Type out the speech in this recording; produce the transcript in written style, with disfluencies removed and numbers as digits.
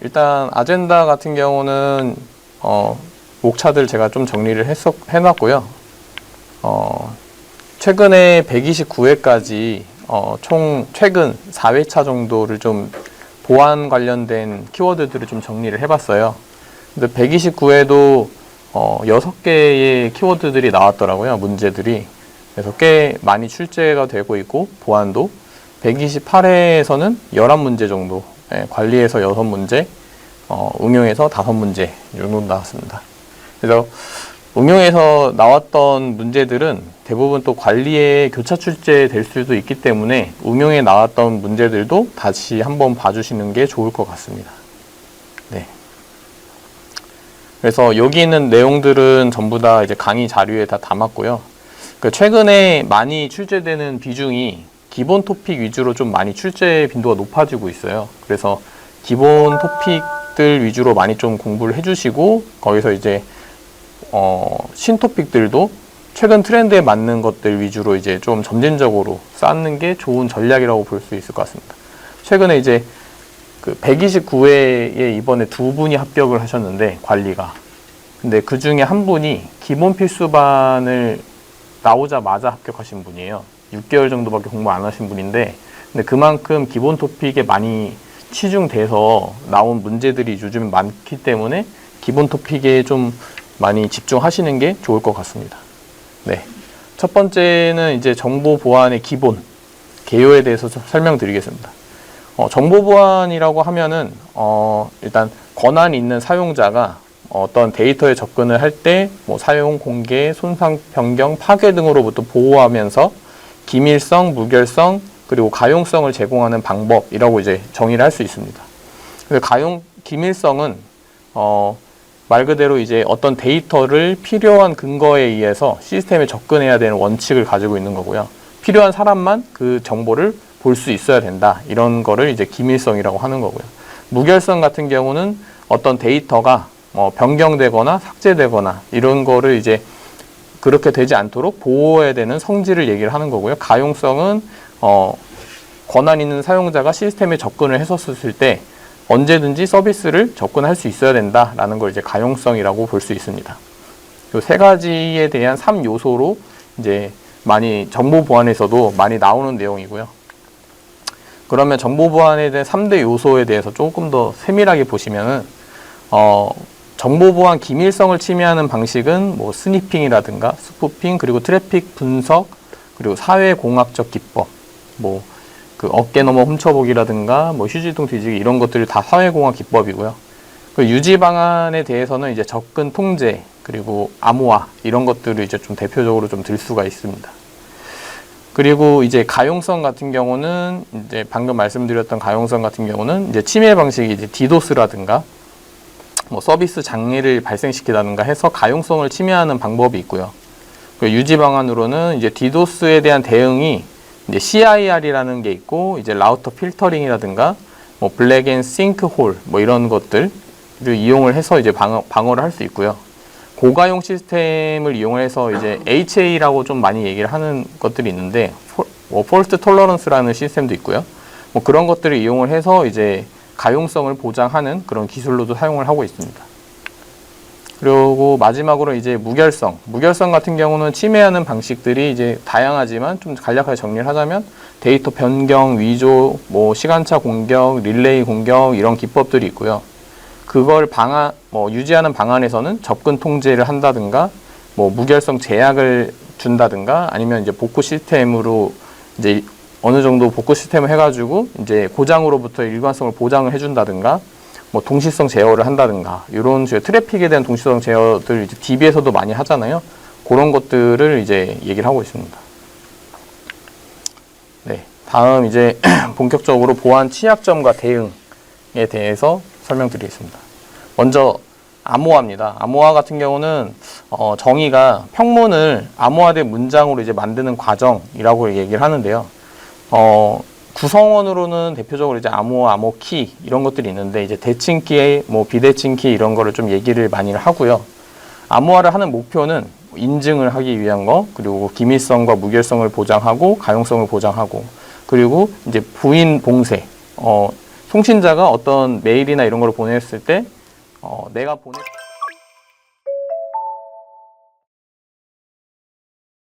일단 아젠다 같은 경우는 목차들 제가 좀 정리를 해놨고요. 최근에 129회까지 총 최근 4회차 정도를 좀 보안 관련된 키워드들을 좀 정리를 해봤어요. 근데 129회도 6개의 키워드들이 나왔더라고요. 문제들이. 그래서 꽤 많이 출제가 되고 있고, 보안도 128회에서는 11문제 정도, 관리에서 6문제, 응용에서 5문제 정도 나왔습니다. 그래서 응용에서 나왔던 문제들은 대부분 또 관리에 교차 출제될 수도 있기 때문에 응용에 나왔던 문제들도 다시 한번 봐주시는 게 좋을 것 같습니다. 네. 그래서 여기 있는 내용들은 전부 다 이제 강의 자료에 다 담았고요. 최근에 많이 출제되는 비중이 기본 토픽 위주로 좀 많이 출제 빈도가 높아지고 있어요. 그래서 기본 토픽들 위주로 많이 좀 공부를 해주시고, 거기서 이제 신토픽들도 최근 트렌드에 맞는 것들 위주로 이제 좀 점진적으로 쌓는 게 좋은 전략이라고 볼 수 있을 것 같습니다. 최근에 이제 그 129회에 이번에 2분이 합격을 하셨는데, 관리가. 근데 그 중에 한 분이 기본 필수반을 나오자마자 합격하신 분이에요. 6개월 정도밖에 공부 안 하신 분인데, 근데 그만큼 기본 토픽에 많이 치중돼서 나온 문제들이 요즘 많기 때문에 기본 토픽에 좀 많이 집중하시는 게 좋을 것 같습니다. 네. 첫 번째는 이제 정보 보안의 기본, 개요에 대해서 좀 설명드리겠습니다. 정보 보안이라고 하면은, 일단 권한이 있는 사용자가 어떤 데이터에 접근을 할 때 뭐 사용, 공개, 손상, 변경, 파괴 등으로부터 보호하면서 기밀성, 무결성, 그리고 가용성을 제공하는 방법이라고 이제 정의를 할 수 있습니다. 그래서 기밀성은 말 그대로 이제 어떤 데이터를 필요한 근거에 의해서 시스템에 접근해야 되는 원칙을 가지고 있는 거고요. 필요한 사람만 그 정보를 볼 수 있어야 된다. 이런 거를 이제 기밀성이라고 하는 거고요. 무결성 같은 경우는 어떤 데이터가 변경되거나 삭제되거나 이런 거를 이제 그렇게 되지 않도록 보호해야 되는 성질을 얘기를 하는 거고요. 가용성은 권한 있는 사용자가 시스템에 접근을 했었을 때 언제든지 서비스를 접근할 수 있어야 된다라는 걸 이제 가용성이라고 볼 수 있습니다. 이 세 가지에 대한 3요소로 이제 많이 정보 보안에서도 많이 나오는 내용이고요. 그러면 정보 보안에 대한 3대 요소에 대해서 조금 더 세밀하게 보시면은 정보 보안 기밀성을 침해하는 방식은 뭐 스니핑이라든가 스푸핑, 그리고 트래픽 분석, 그리고 사회공학적 기법, 뭐 그 어깨 너머 훔쳐보기라든가 뭐 휴지통 뒤지기 이런 것들이 다 사회공학 기법이고요. 그 유지 방안에 대해서는 이제 접근 통제, 그리고 암호화 이런 것들을 이제 좀 대표적으로 좀 들 수가 있습니다. 그리고 이제 가용성 같은 경우는 이제 방금 말씀드렸던 가용성 같은 경우는 이제 침해 방식이 이제 디도스라든가 뭐 서비스 장애를 발생시키다든가 해서 가용성을 침해하는 방법이 있고요. 유지 방안으로는 이제 디도스에 대한 대응이 이제 CIR이라는 게 있고, 이제 라우터 필터링이라든가 뭐 블랙 앤 싱크 홀 뭐 이런 것들을 이용을 해서 이제 방어를 할 수 있고요. 고가용 시스템을 이용해서 이제 HA라고 좀 많이 얘기를 하는 것들이 있는데, 뭐 폴트 톨러런스라는 시스템도 있고요. 뭐 그런 것들을 이용을 해서 이제 가용성을 보장하는 그런 기술로도 사용을 하고 있습니다. 그리고 마지막으로 이제 무결성 같은 경우는 침해하는 방식들이 이제 다양하지만 좀 간략하게 정리를 하자면 데이터 변경, 위조, 뭐 시간차 공격, 릴레이 공격 이런 기법들이 있고요. 그걸 유지하는 방안에서는 접근 통제를 한다든가, 뭐 무결성 제약을 준다든가, 아니면 이제 복구 시스템으로 이제 어느 정도 복구 시스템을 해가지고 이제 고장으로부터 일관성을 보장을 해준다든가, 뭐 동시성 제어를 한다든가, 이런 트래픽에 대한 동시성 제어들 이제 DB에서도 많이 하잖아요. 그런 것들을 이제 얘기를 하고 있습니다. 네, 다음 이제 본격적으로 보안 취약점과 대응에 대해서 설명드리겠습니다. 먼저 암호화입니다. 암호화 같은 경우는 정의가 평문을 암호화된 문장으로 이제 만드는 과정이라고 얘기를 하는데요. 구성원으로는 대표적으로 이제 암호화, 암호키 이런 것들이 있는데, 이제 대칭키, 뭐 비대칭키 이런 거를 좀 얘기를 많이 하고요. 암호화를 하는 목표는 인증을 하기 위한 거, 그리고 기밀성과 무결성을 보장하고 가용성을 보장하고, 그리고 이제 부인 봉쇄, 송신자가 어떤 메일이나 이런 걸 보냈을 때 내가 보냈